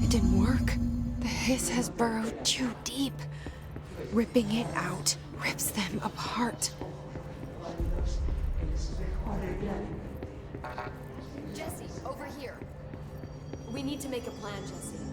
It didn't work. The hiss has burrowed too deep. Ripping it out rips them apart. Jesse, over here. We need to make a plan, Jesse.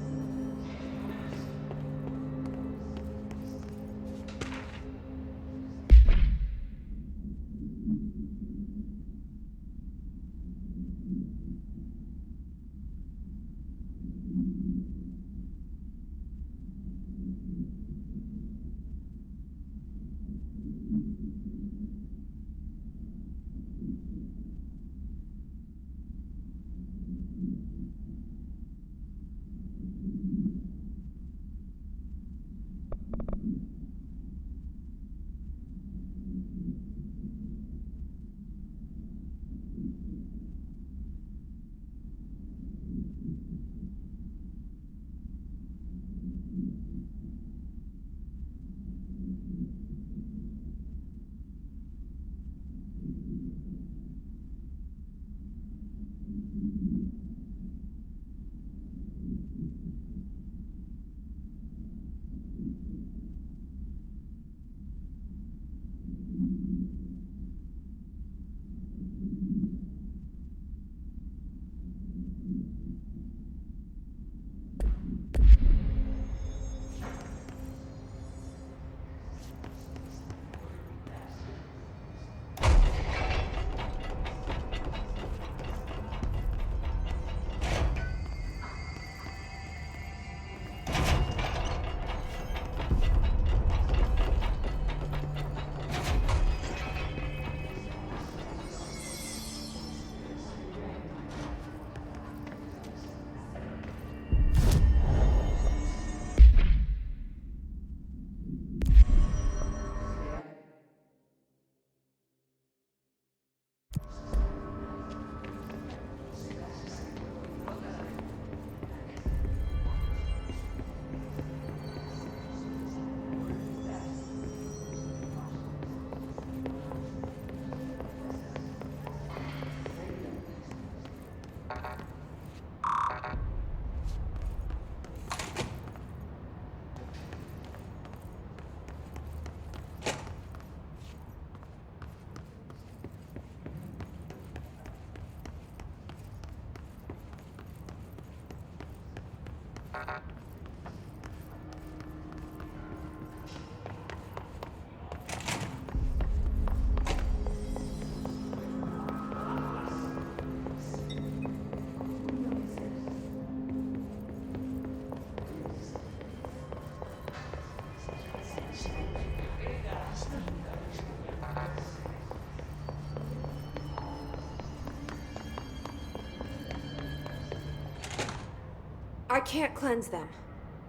I can't cleanse them.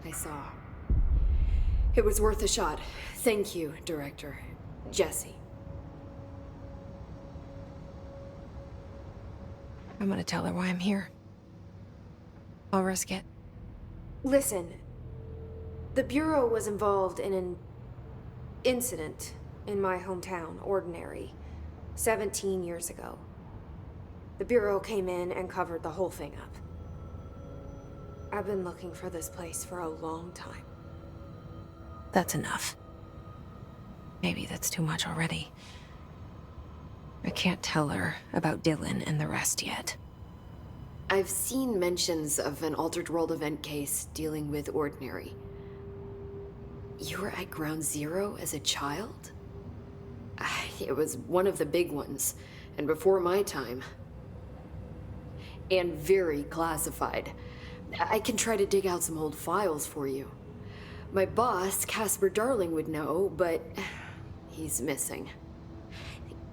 I saw. It was worth a shot. Thank you, Director. Jesse. I'm gonna tell her why I'm here. I'll risk it. Listen. The Bureau was involved in an incident in my hometown, Ordinary, 17 years ago. The Bureau came in and covered the whole thing up. I've been looking for this place for a long time. That's enough. Maybe that's too much already. I can't tell her about Dylan and the rest yet. I've seen mentions of an Altered World event case dealing with Ordinary. You were at Ground Zero as a child? It was one of the big ones, and before my time. And very classified. I can try to dig out some old files for you. My boss, Casper Darling, would know, but he's missing.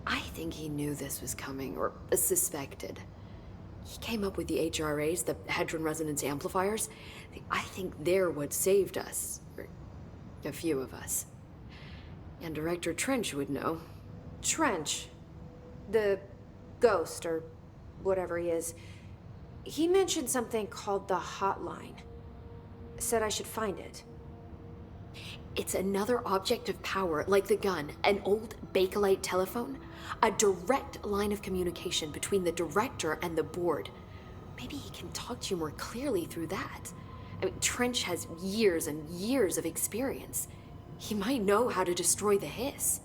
I think he knew this was coming, or suspected. He came up with the HRAs, the Hadron Resonance Amplifiers. I think they're what saved us. Or a few of us. And Director Trench would know. Trench. The ghost, or whatever he is. He mentioned something called the hotline. Said I should find it. It's another object of power, like the gun, an old Bakelite telephone. A direct line of communication between the director and the board. Maybe he can talk to you more clearly through that. I mean, Trench has years and years of experience. He might know how to destroy the hiss.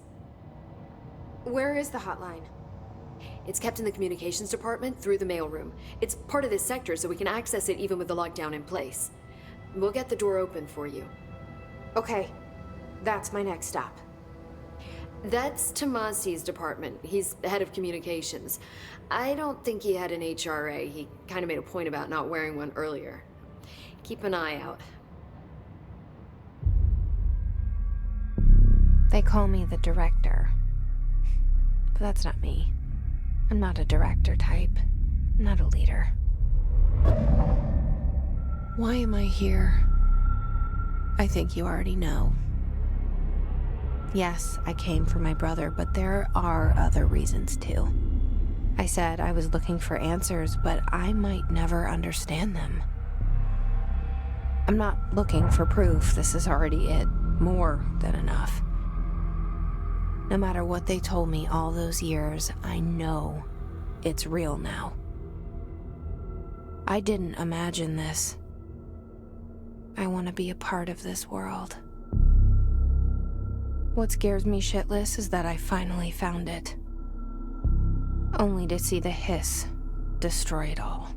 Where is the hotline? It's kept in the communications department through the mailroom. It's part of this sector, so we can access it even with the lockdown in place. We'll get the door open for you. Okay, that's my next stop. That's Tomasi's department. He's head of communications. I don't think he had an HRA. He kind of made a point about not wearing one earlier. Keep an eye out. They call me the director. But that's not me. I'm not a director type. I'm not a leader. Why am I here? I think you already know. Yes, I came for my brother, but there are other reasons too. I said I was looking for answers, but I might never understand them. I'm not looking for proof. This is already it. More than enough. No matter what they told me all those years, I know it's real now. I didn't imagine this. I want to be a part of this world. What scares me shitless is that I finally found it. Only to see the hiss destroy it all.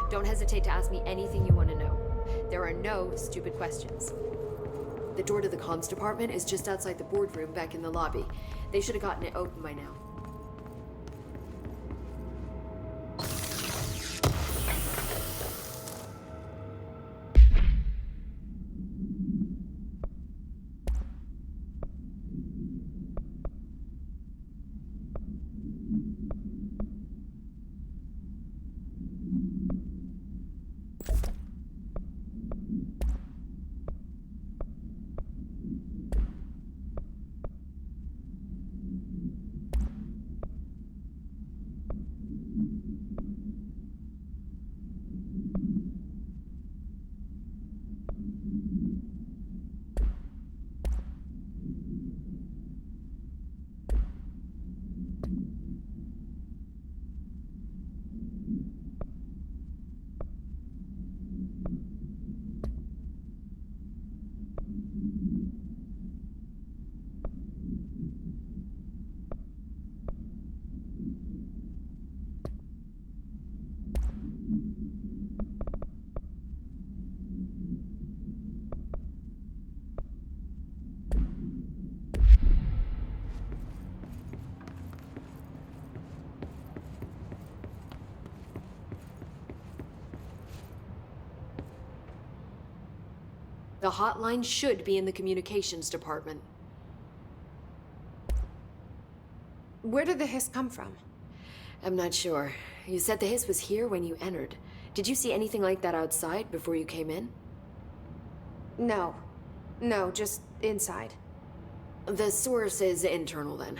Don't hesitate to ask me anything you want to know. There are no stupid questions. The door to the comms department is just outside the boardroom back in the lobby. They should have gotten it open by now. The hotline should be in the communications department. Where did the hiss come from? I'm not sure. You said the hiss was here when you entered. Did you see anything like that outside before you came in? No. No, just inside. The source is internal then.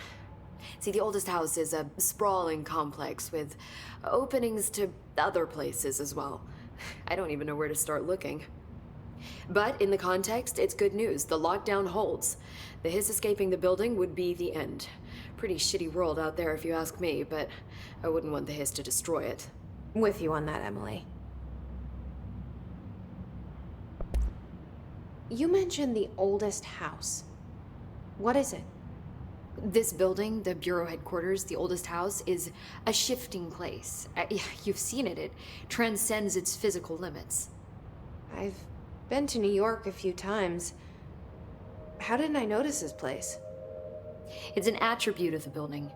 See, the oldest house is a sprawling complex with openings to other places as well. I don't even know where to start looking. But in the context, it's good news. The lockdown holds. The hiss escaping the building would be the end. Pretty shitty world out there if you ask me, but I wouldn't want the hiss to destroy it. With you on that, Emily. You mentioned the oldest house. What is it? This building, the bureau headquarters, the oldest house, is a shifting place. You've seen it. It transcends its physical limits. I've been to New York a few times. How didn't I notice this place? It's an attribute of the building.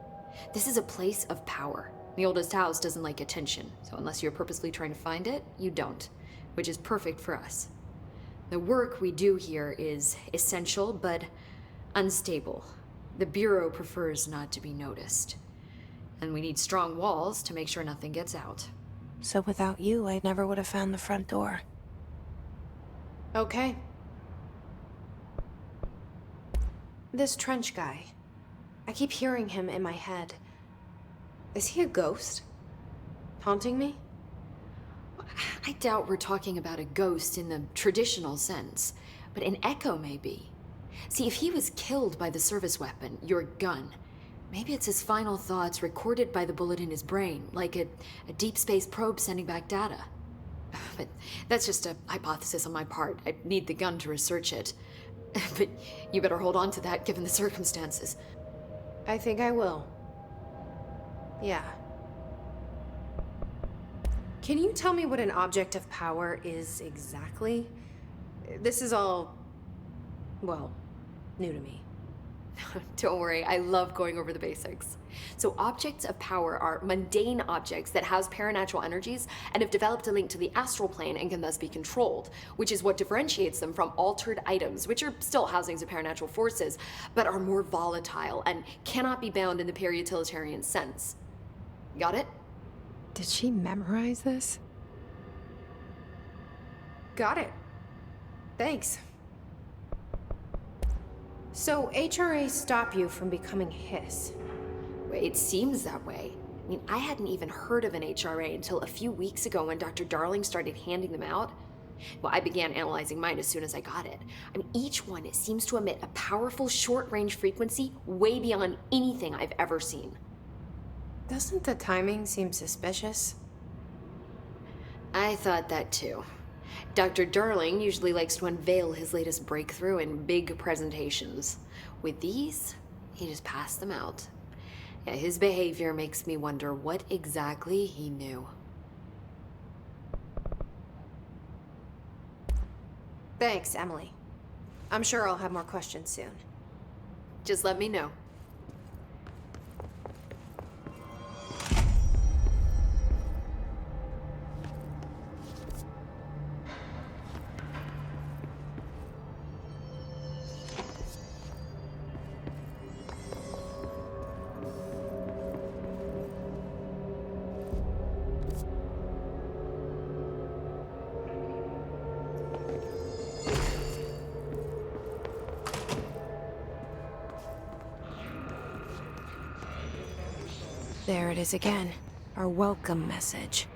This is a place of power. The oldest house doesn't like attention, so unless you're purposely trying to find it, you don't, which is perfect for us. The work we do here is essential, but unstable. The Bureau prefers not to be noticed. And we need strong walls to make sure nothing gets out. So without you, I never would have found the front door. Okay. This Trench guy. I keep hearing him in my head. Is he a ghost? Haunting me? I doubt we're talking about a ghost in the traditional sense, but an echo maybe. See, if he was killed by the service weapon, your gun, maybe it's his final thoughts recorded by the bullet in his brain, like a deep space probe sending back data. But that's just a hypothesis on my part. I need the gun to research it. But you better hold on to that given the circumstances. I think I will. Yeah. Can you tell me what an object of power is exactly? This is all, well, new to me. Don't worry, I love going over the basics. So objects of power are mundane objects that house paranatural energies and have developed a link to the astral plane and can thus be controlled, which is what differentiates them from altered items, which are still housings of paranatural forces, but are more volatile and cannot be bound in the peri-utilitarian sense. Got it? Did she memorize this? Got it. Thanks. So HRAs stop you from becoming Hiss. It seems that way. I mean, I hadn't even heard of an HRA until a few weeks ago when Dr. Darling started handing them out. Well, I began analyzing mine as soon as I got it. I mean, each one seems to emit a powerful short-range frequency way beyond anything I've ever seen. Doesn't the timing seem suspicious? I thought that too. Dr. Darling usually likes to unveil his latest breakthrough in big presentations. With these, he just passed them out. Yeah, his behavior makes me wonder what exactly he knew. Thanks, Emily. I'm sure I'll have more questions soon. Just let me know. There it is again. Our welcome message.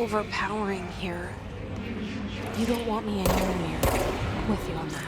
overpowering here. You don't want me anywhere near with you on that.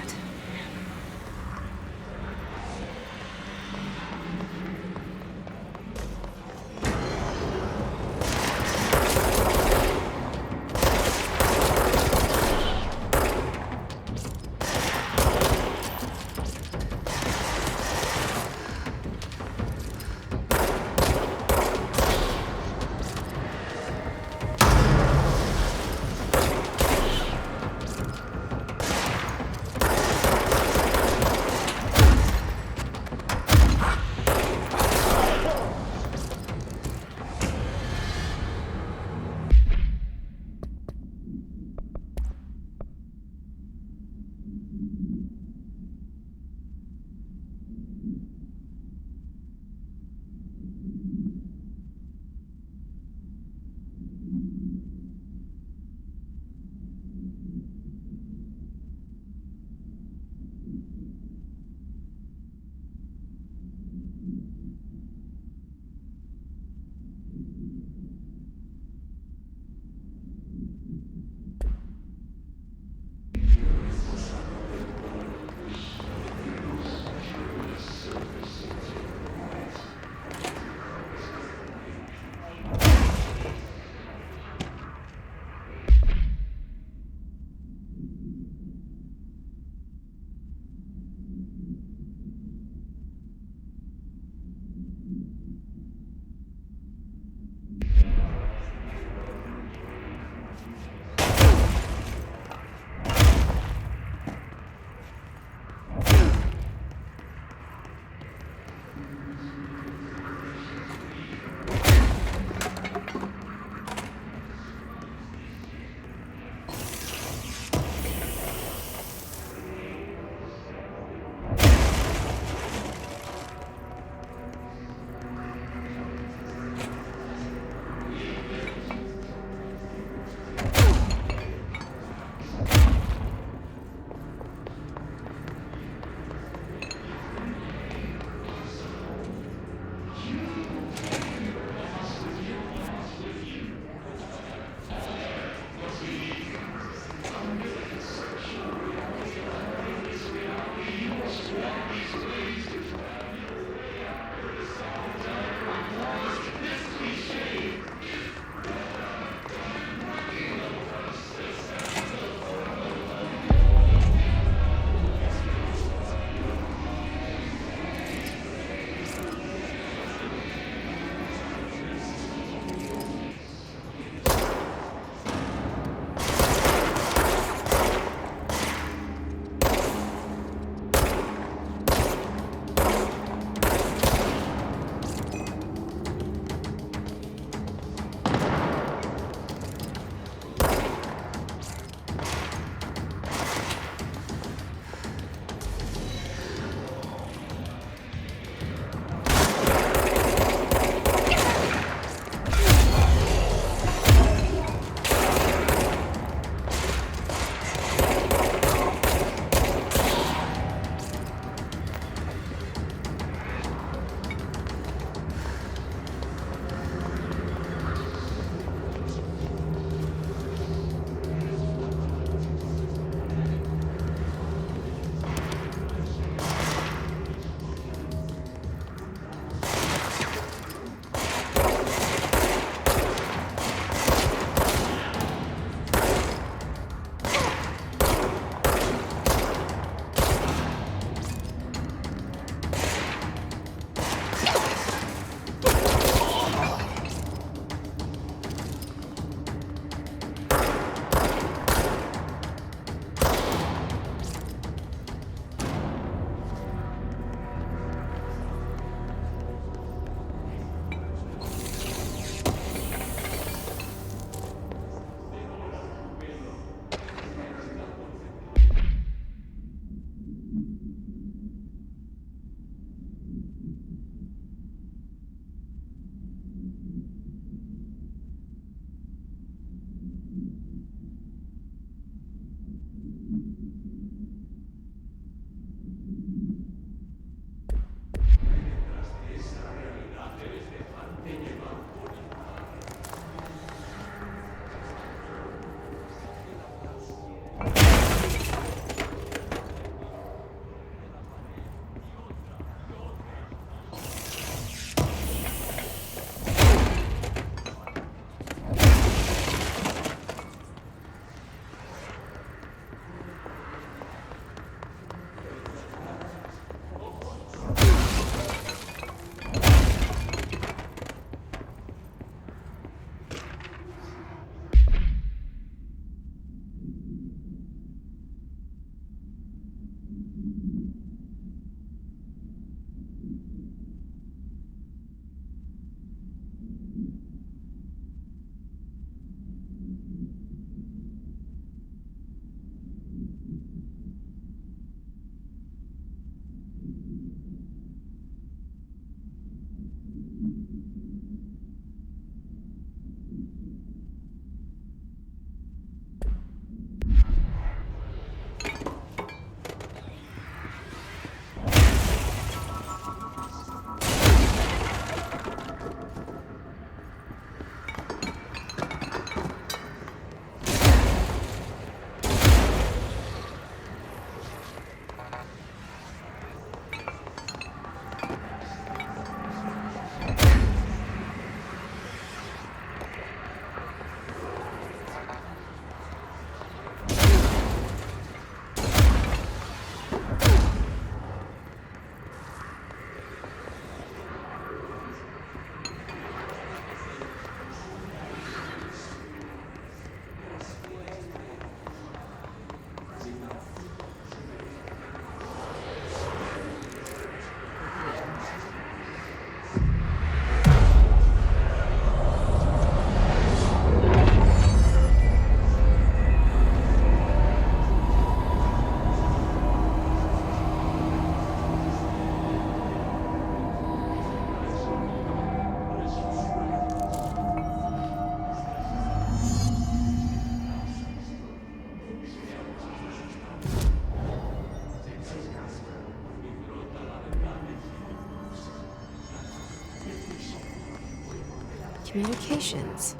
Communications.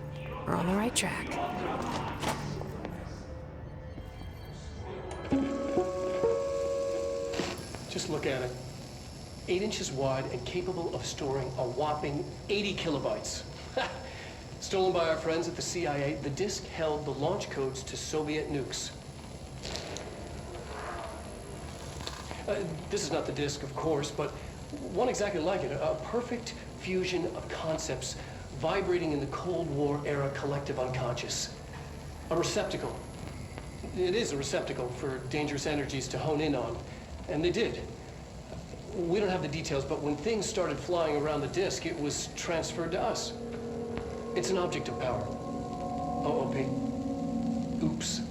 We're on the right track. Just look at it. 8 inches wide and capable of storing a whopping 80 kilobytes. Stolen by our friends at the CIA, the disk held the launch codes to Soviet nukes. This is not the disk, of course, but one exactly like it. A perfect fusion of concepts vibrating in the Cold War era collective unconscious. A receptacle. It is a receptacle for dangerous energies to hone in on. And they did. We don't have the details, but when things started flying around the disk, it was transferred to us. It's an object of power. OOP. Oops.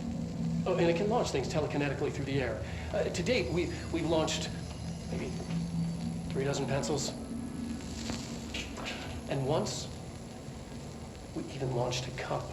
Oh, and it can launch things telekinetically through the air. To date, we've launched maybe 3 dozen pencils. And once, we even launched a cup.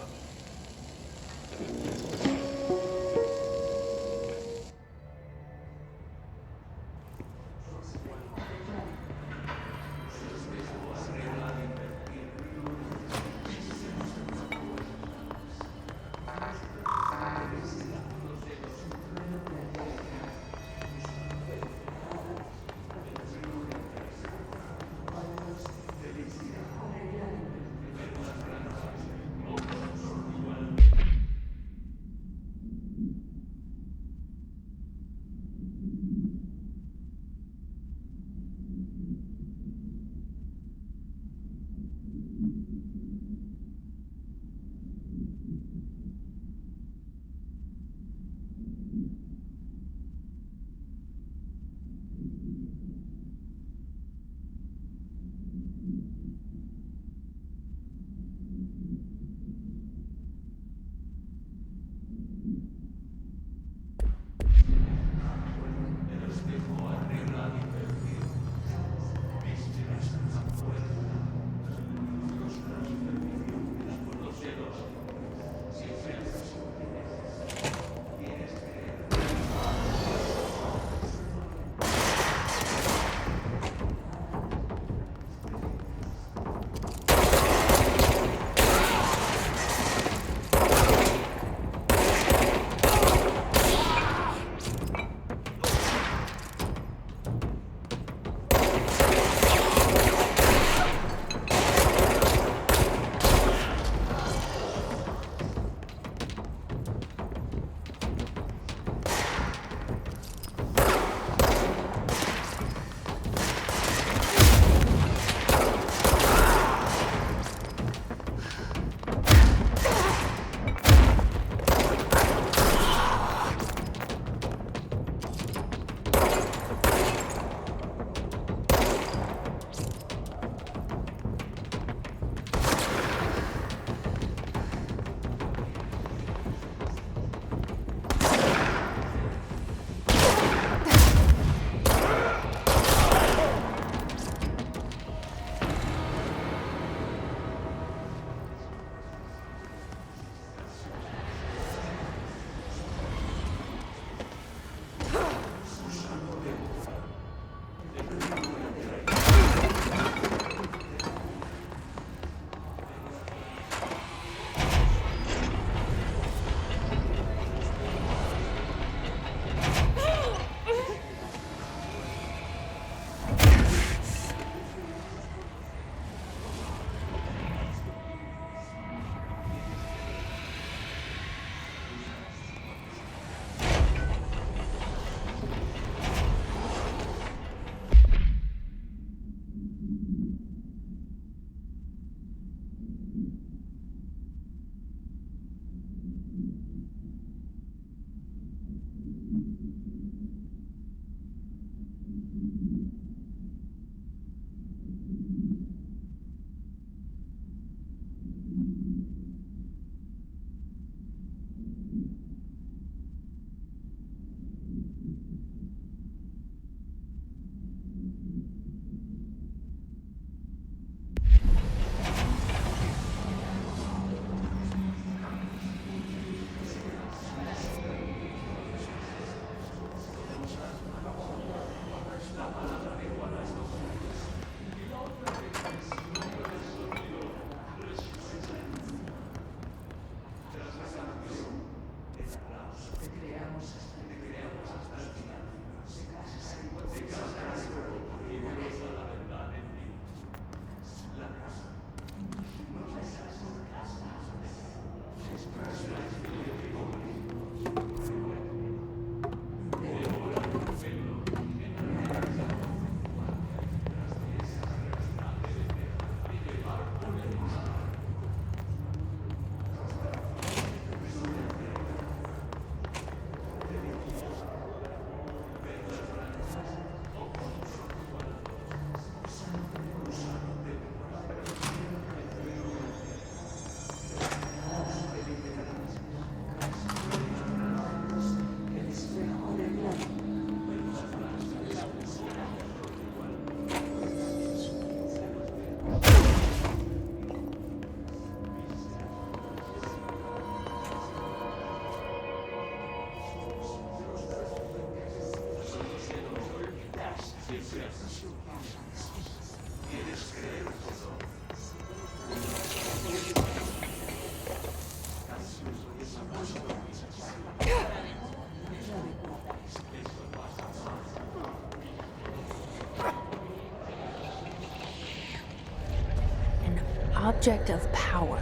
object of power.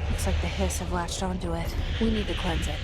Looks like the hiss have latched onto it. We need to cleanse it.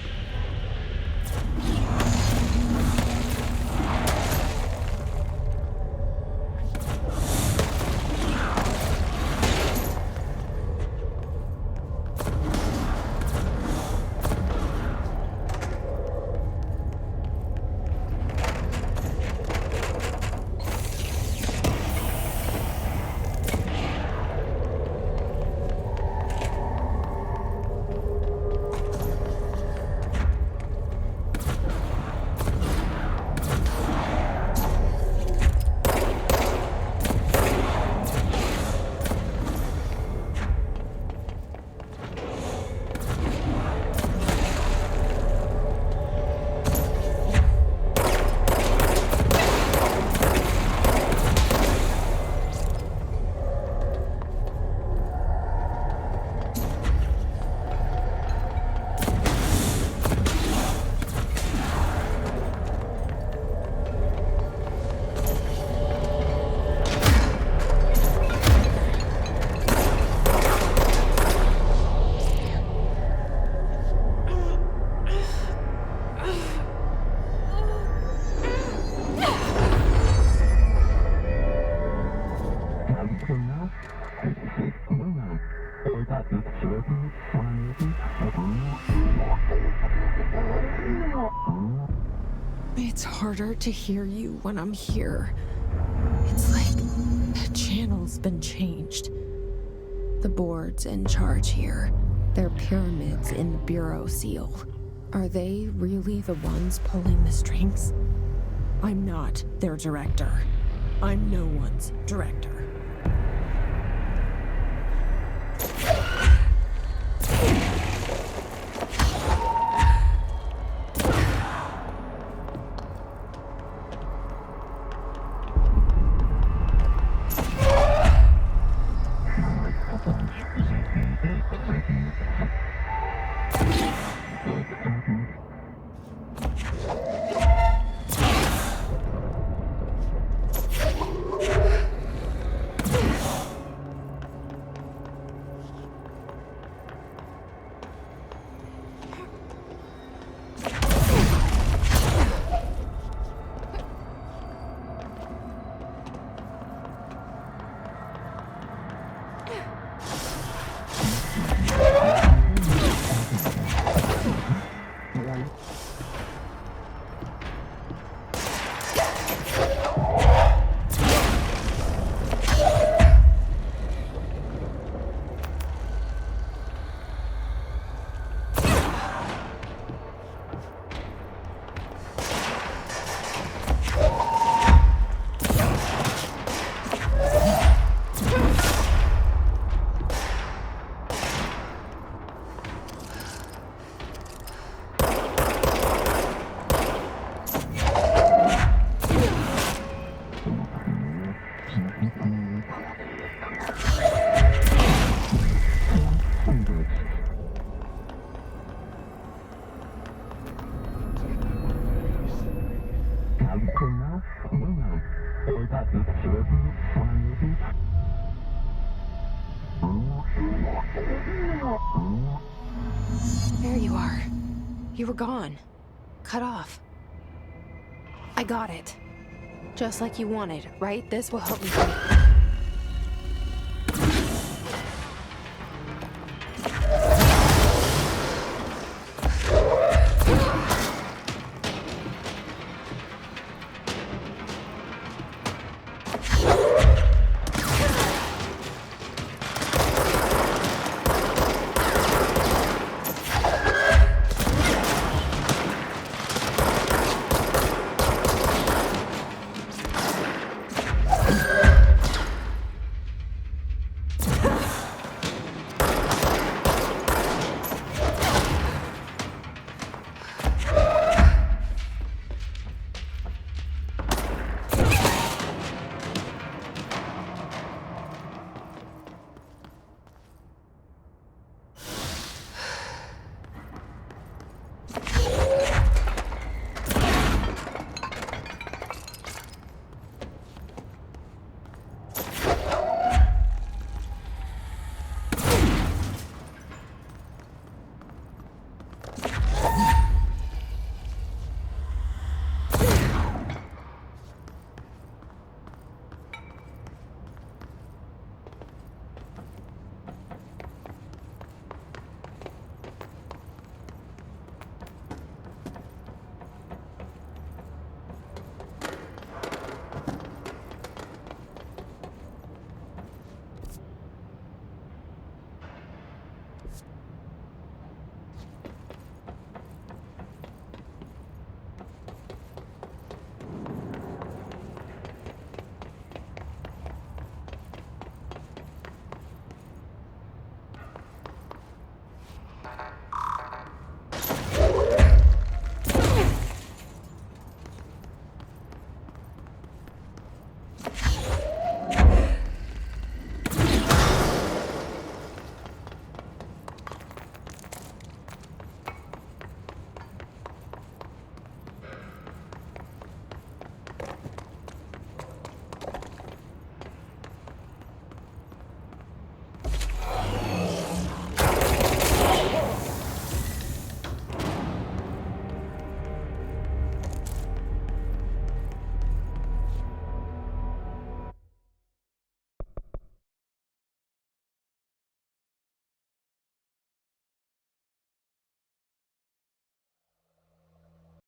It's harder to hear you when I'm here. It's like the channel's been changed. The board's in charge here. They're pyramids in the Bureau seal. Are they really the ones pulling the strings? I'm not their director. I'm no one's director. There you are. You were gone. Cut off. I got it. Just like you wanted, right? This will help me.